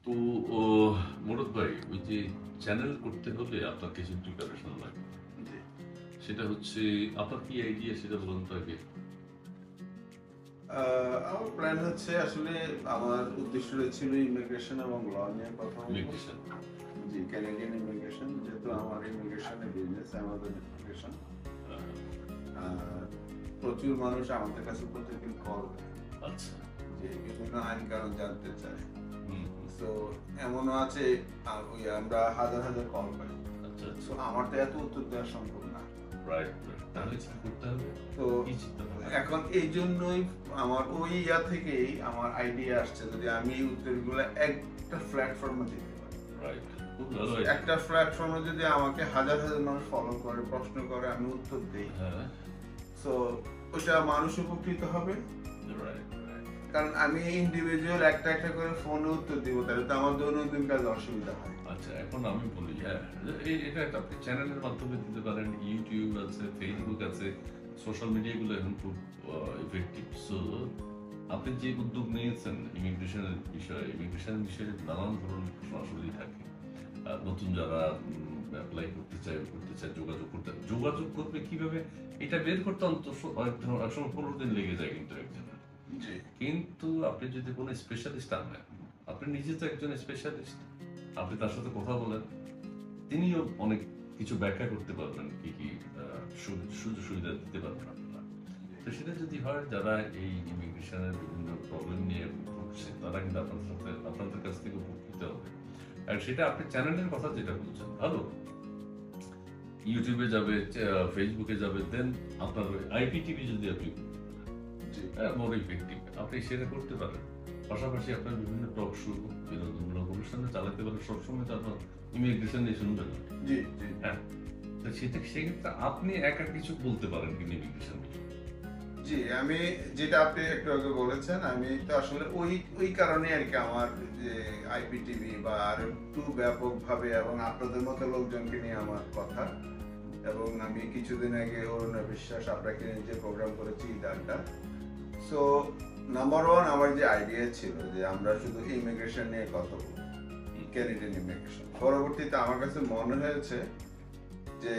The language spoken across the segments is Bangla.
তো ও মুরাদ ভাই ওই যে চ্যানেল করতে হলে আপনার কিছু প্রিপারেশন লাগে, জি। সেটা হচ্ছে আপনার কি আইডিয়া সেটা বলুন তো আগে। আমার প্ল্যান হচ্ছে আসলে আমার উদ্দেশ্য ছিল ইমিগ্রেশন এবং ল নিয়ে কথা বলবো। ইমিগ্রেশন। জি, ক্যানাডিয়ান ইমিগ্রেশন, যেহেতু আমার ইমিগ্রেশনের বিজনেস, আমাদের ইমিগ্রেশন। প্রচুর মানুষ আমাদের কাছে প্রতিদিন কল দেয়, আচ্ছা। যে বিভিন্ন আইন কানুন জানতে চায়। হুম। তো এমনও আছে ওই আমরা হাজার হাজার কল পাই। আচ্ছা আচ্ছা। তো আমার তো এত উত্তর দেওয়া সম্ভব না। Right right. তাহলে কি করতে হবে? তো কি চিন্তা ভাবনা? এখন এই জন্যই আমার ওই থেকেই আমার আইডিয়া আসছে, যদি আমি এই উত্তরগুলো একটা প্ল্যাটফর্মে দিতে পারি। রাইট। খুব ভালো একটা প্ল্যাটফর্মে যদি আমাকে হাজার হাজার মানুষ ফলো করে, প্রশ্ন করে, আমি উত্তর দিই, হ্যাঁ। সো ওটা মানুষ উপকৃত হবে। Right right. কারণ আমি ইন্ডিভিজুয়াল একটা একটা করে ফোনে উত্তর দিব, তাহলে তো আমার দৈনন্দিন কাজে অসুবিধা হয়। আচ্ছা, এখন আমি বলি, হ্যাঁ, এটা একটা আপনি চ্যানেলের মাধ্যমে দিতে পারেন, ইউটিউব আছে, ফেসবুক আছে, সোশ্যাল মিডিয়াগুলো এখন খুব ইফেক্টিভ। সো আপনি যে উদ্যোগ নিয়েছেন ইমিগ্রেশনের বিষয়ে নানান ধরনের প্রশ্ন আসলেই থাকে। নতুন যারা অ্যাপ্লাই করতে চায় যোগাযোগ করবে কিভাবে, এটা বের করতে অন্তত এক সময় 15 দিন লেগে যায় কিন্তু একজনের। জি। কিন্তু আপনি যদি কোনো স্পেশালিস্ট আনেন, আপনি নিজে তো একজন স্পেশালিস্ট, আপনি তার সাথে কথা বলেন, তিনিও অনেক কিছু ব্যাখ্যা করতে পারবেন, কি কি সুযোগ সুবিধা দিতে পারবেন আপনারা। তো সেটা যদি হয়, যারা এই ইমিগ্রেশনের বিভিন্ন প্রবলেম নিয়ে ভুগছে তারা কিন্তু আপনাদের কাছ থেকে উপকৃত হবে। আর সেটা আপনি চ্যানেলের কথা যেটা বলছেন ভালো, ইউটিউবে যাবে, ফেসবুকে যাবে, দেন আপনার আইপিটিভি যদি আপনি মোর ইফেক্টিভ, আপনি সেটা করতে পারেন। পাশাপাশি আপনার বিভিন্ন টক শো, বিনোদনমূলক অনুষ্ঠানে চালাতে পারেন, সবসময় তো আপনার ইমিগ্রেশন নিয়ে শুনবেন না। জি জি। হ্যাঁ, তো সেক্ষেত্রে আপনি একা কিছু বলতে পারেন কিন্তু ইমিগ্রেশন নিয়ে। জি, আমি যেটা আপনি একটু আগে বলেছেন, আমি তো আসলে ওই কারণে আর কি আমার যে আইপিটিভি বা আর একটু ব্যাপকভাবে এবং আপনাদের মতো লোকজনকে নিয়ে আমার কথা। এবং আমি কিছুদিন আগে অরুণা বিশ্বাস আপনাকে নিয়ে যে প্রোগ্রাম করেছি ডালটা, সো নাম্বার ওয়ান আমার যে আইডিয়া ছিল যে আমরা শুধু ইমিগ্রেশন নিয়ে কথা বলবো, ক্যানাডিয়ান ইমিগ্রেশন। পরবর্তীতে আমার কাছে মনে হয়েছে যে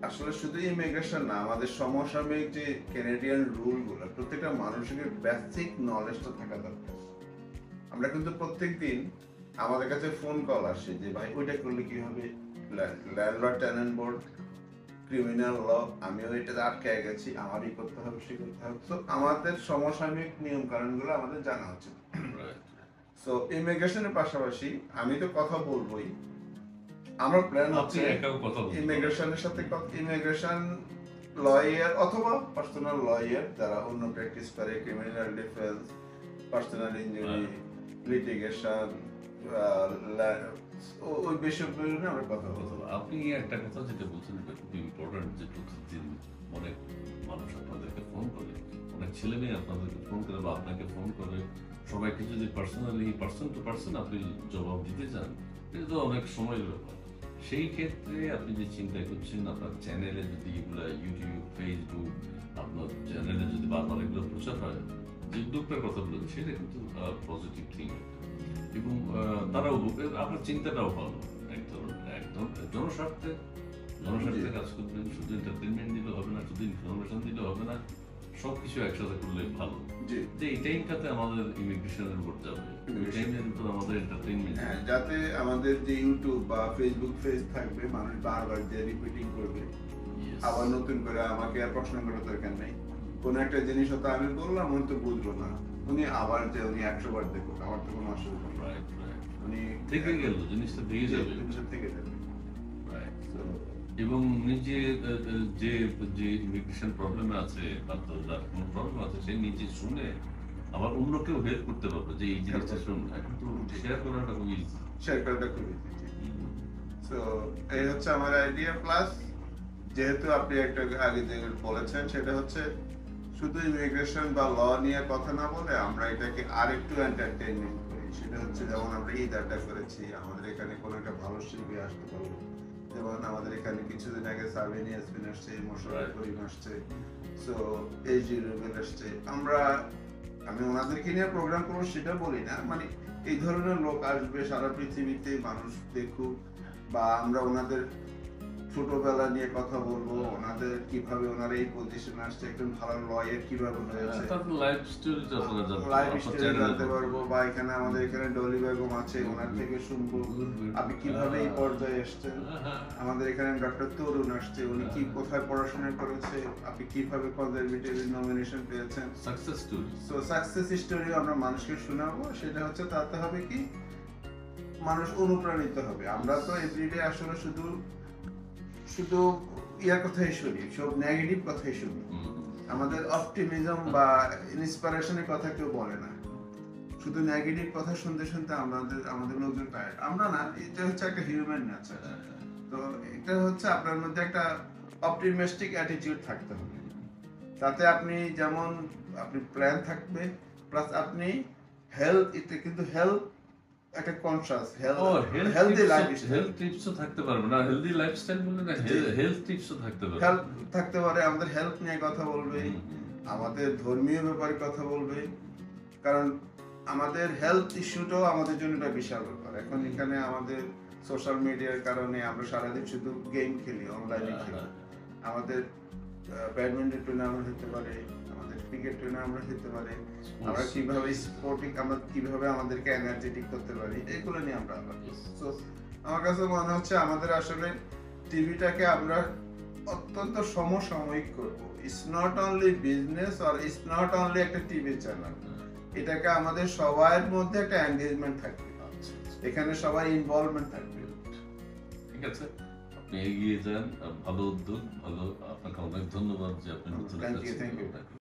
আসলে শুধু ইমিগ্রেশন না, আমাদের সমসাময়িক যে ক্যানাডিয়ান রুলগুলো, প্রত্যেকটা মানুষের বেসিক নলেজটা থাকা দরকার। আমরা কিন্তু প্রত্যেকদিন আমাদের কাছে ফোন কল আসে যে ভাই ওইটা করলে কি হবে, landlord tenant board, criminal law, আমিও এটাতে আটকে গেছি, আমারই করতে হবে, সে করতে হবে। তো আমাদের সমসাময়িক নিয়ম কানুনগুলো আমাদের জানা উচিত। সো ইমিগ্রেশনের পাশাপাশি আমি তো কথা বলবোই, আমার প্ল্যান হচ্ছে ইমিগ্রেশনের সাথে ইমিগ্রেশন লয়ার অথবা পার্সোনাল লয়ার যারা অন্য প্র্যাকটিস করে, criminal defence, personal injury, litigation, ওই বিষয়গুলো নিয়ে আমরা কথা বলবো। আপনি একটা কথা যেটা বলছেন এটা খুব ইম্পর্টেন্ট, যে প্রতিদিন অনেক মানুষ আপনাদেরকে ফোন করে, অনেক ছেলে মেয়ে আপনাদেরকে ফোন করে বা আপনাকে ফোন করে, সবাইকে যদি পার্সোনালি পার্সন টু পার্সন আপনি জবাব দিতে চান, এটা তো অনেক সময়ের ব্যাপার। সেই ক্ষেত্রে আপনি যে চিন্তা করছেন, আপনার চ্যানেলে যদি এগুলো ইউটিউব, ফেসবুক, আপনার চ্যানেলে যদি বারবার এগুলো প্রচার হয়, যে উদ্যোগটার কথা বলেন, সেটা কিন্তু পজিটিভ থিং। এবং তারাও আপনার চিন্তাটাও ভালো, একদম জনস্বার্থে কাজ করবেন। শুধু এন্টারটেনমেন্ট দিলে হবে না, শুধু ইনফরমেশন দিলে হবে না, সবকিছু একসাথে করলে ভালো। যে এই টাইমটাতে আমাদের ইমিগ্রেশনের উপর যাবে, ওই টাইমের উপর আমাদের এন্টারটেনমেন্ট, যাতে আমাদের যে ইউটিউব বা ফেসবুক পেজ থাকবে, মানুষ বারবার যে রিপিটিং করবে, আবার নতুন করে আমাকে আর প্রশ্ন করার দরকার নেই। কোন একটা জিনিস হয়তো আমি বললাম, উনি তো বুঝলো না, উনি আবার যে উনি 100 বার দেখুক, আমার তো কোনো অসুবিধা নেই। উনি থেকে গেল, জিনিসটা থেকে যাবে, থেকে যাবে। এবং নিজে যে যে ইমিগ্রেশন প্রবলেমে আছে বা যার কোনো প্রবলেম আছে, সে নিজে শুনে আবার অন্যকেও হেল্প করতে পারবে, যে এই জিনিসটা শুনুন। এখন তো শেয়ার করাটা খুব ইজি। সো এই হচ্ছে আমার আইডিয়া। প্লাস যেহেতু আপনি একটা আগে যে বলেছেন, সেটা হচ্ছে শুধু ইমিগ্রেশন বা ল নিয়ে কথা না বলে আমরা এটাকে আরেকটু এন্টারটেইনমেন্ট করি। সেটা হচ্ছে যেমন আমরা ঈদ আড্ডা করেছি, আমাদের এখানে কোনো একটা ভালো শিল্পী আসতে পারবো, যেমন আমাদের এখানে কিছুদিন আগে সাবিনা ইয়াসমিন আসছে, মোশাররফ করিম আসছে, সো এই যে রুবেল আসছে। আমি ওনাদেরকে নিয়ে প্রোগ্রাম করবো সেটা বলি না, মানে এই ধরনের লোক আসবে, সারা পৃথিবীতে মানুষ দেখুক, বা আমরা ওনাদের ছোটবেলা নিয়ে কথা বলবো, ওনাদের কিভাবে ওনারা এই পজিশনে আসছে, একজন ভালো লয়ার কিভাবে হয়েছে, তারপর লাইফ স্টোরিটা আপনারা জানতে লাইফ স্টাইল জানতে পারবো, বা এখানে আমাদের এখানে ডলি বেগম আছে, ওনার থেকে শুনবো আপনি কিভাবে এই পর্যায়ে এসেছেন। আমাদের এখানে ডক্টর তরুণ আসছে, উনি কি কোথায় পড়াশোনা করেছে, আপনি কিভাবে কনজারভেটিভ নমিনেশন পেয়েছেন। Success story. So success story আমরা মানুষকে শোনাবো, সেটা হচ্ছে তাতে হবে কি মানুষ অনুপ্রাণিত হবে। আমরা তো এভরিডে আসলে শুধু শুধু ইয়ার কথাই শুনি, সব নেগেটিভ কথাই শুনি, আমাদের অপটিমিজম বা ইন্সপিরেশনের কথা কেউ বলে না, শুধু নেগেটিভ কথা শুনতে শুনতে আমাদের লোকজন টায়ার্ড। আমরা না, এটা হচ্ছে একটা হিউম্যান নেচার। তো এটা হচ্ছে আপনার মধ্যে একটা অপটিমিস্টিক অ্যাটিটিউড থাকতে হবে, তাতে আপনি যেমন আপনি প্ল্যান থাকবে, প্লাস আপনি হেলথ, এটা কিন্তু হেলথ একটা কনসিয়াস হেলদি লাইফস্টাইল, হেলথ টিপসও থাকতে পারবে না, হেলদি লাইফস্টাইল বলে না, হেলথ টিপসও থাকতে পারবে, হেলথ থাকতে পারে, আমাদের হেলথ নিয়ে কথা বলবে, আমাদের ধর্মীয় ব্যাপারে কথা বলবে, কারণ আমাদের হেলথ ইস্যুটাও আমাদের জন্য একটা বিশাল ব্যাপার। এখন এখানে আমাদের সোশ্যাল মিডিয়ার কারণে আমরা সারাদিন শুধু গেম খেলি, অনলাইনে খেলি, আমাদের ব্যাডমিন্টন টুর্নামেন্ট হতে পারে, আমাদের ক্রিকেট টুর্নামেন্ট হতে পারে, আমরা কিভাবে স্পোর্টিং, আমরা কিভাবে আমাদেরকে এনার্জেটিক করতে পারি, এগুলো নিয়ে আমরা সো আমার কাছে মনে হচ্ছে আমাদের আসলে টিভিটাকে আমরা অত্যন্ত সমসাময়িক করবো। ইটস নট অনলি বিজনেস আর ইটস নট অনলি একটা টিভি চ্যানেল, এটাকে আমাদের সবার মধ্যে একটা এনগেজমেন্ট থাকবে, এখানে সবাই ইনভলভমেন্ট থাকবে। ঠিক আছে, আপনি এগিয়ে যান, ভালো উদ্যোগ, ভালো, আপনাকে অনেক ধন্যবাদ যে আপনি নতুন Thank you.